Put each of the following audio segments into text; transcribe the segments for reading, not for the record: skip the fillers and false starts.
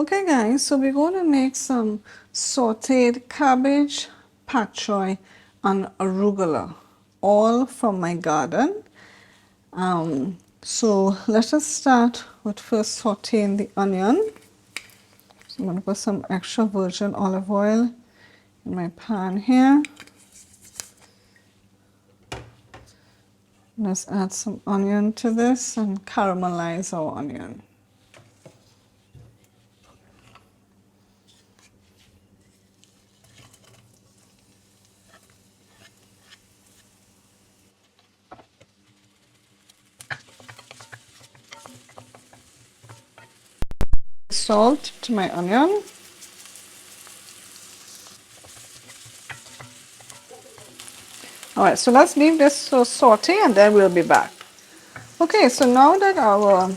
Okay guys, so we're going to make some sauteed cabbage, pak choy and arugula, all from my garden. So let us start with first sauteing the onion. So I'm going to put some extra virgin olive oil in my pan here. Let's add some onion to this and caramelize our onion. Salt to my onion. Alright, so let's leave this to saute and then we'll be back. Okay, so now that our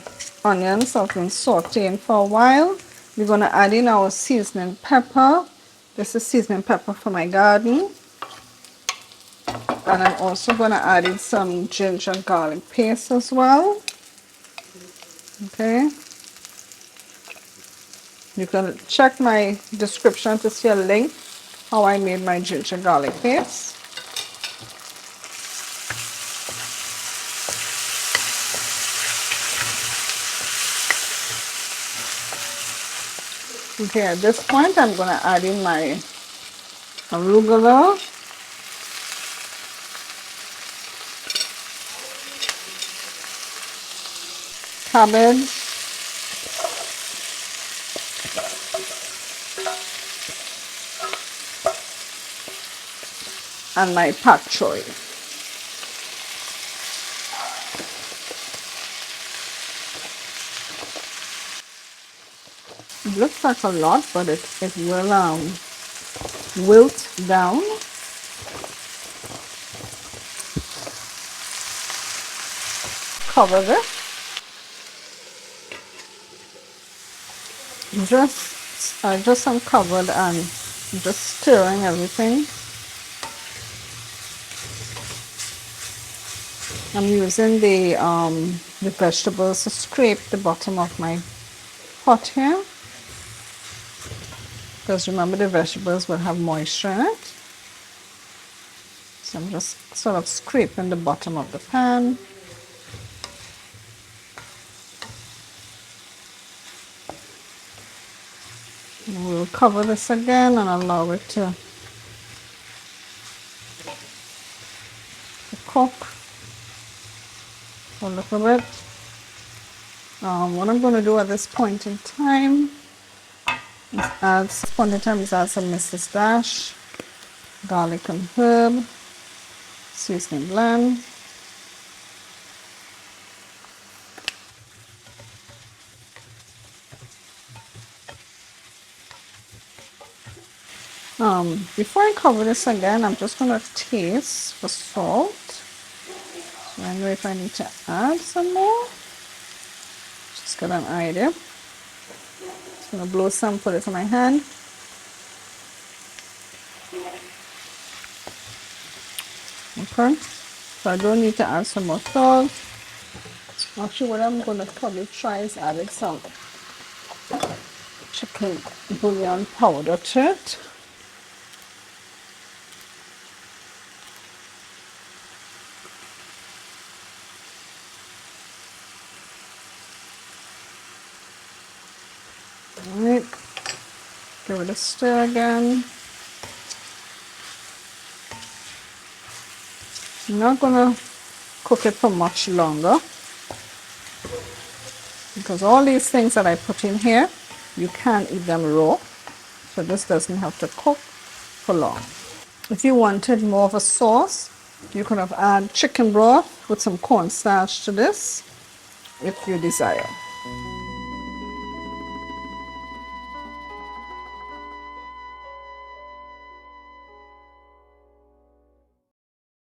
onions have been sauteing for a while, we're going to add in our seasoning pepper. This is seasoning pepper from my garden. And I'm also going to add in some ginger garlic paste as well. Okay. You can check my description to see a link how I made my ginger garlic paste. Okay, at this point I'm going to add in my arugula, cabbage, and my pak choy. It looks like a lot, but it will wilt down. Cover this. Just uncovered and just stirring everything. I'm using the vegetables to scrape the bottom of my pot here, because remember the vegetables will have moisture in it. So I'm just sort of scraping the bottom of the pan. And we'll cover this again and allow it to cook for a little bit. What I'm going to do at this point in time is add some Mrs. Dash, garlic and herb, seasoning blend. Before I cover this again, I'm just going to taste for salt. So I know if I need to add some more. Just get an idea. Just going to blow some, put it in my hand. Okay, so I don't need to add some more salt. Actually, what I'm going to probably try is adding some chicken bouillon powder to it. Alright, give it a stir again. I'm not going to cook it for much longer, because all these things that I put in here, you can't eat them raw, so this doesn't have to cook for long. If you wanted more of a sauce, you could have added chicken broth with some cornstarch to this, if you desire.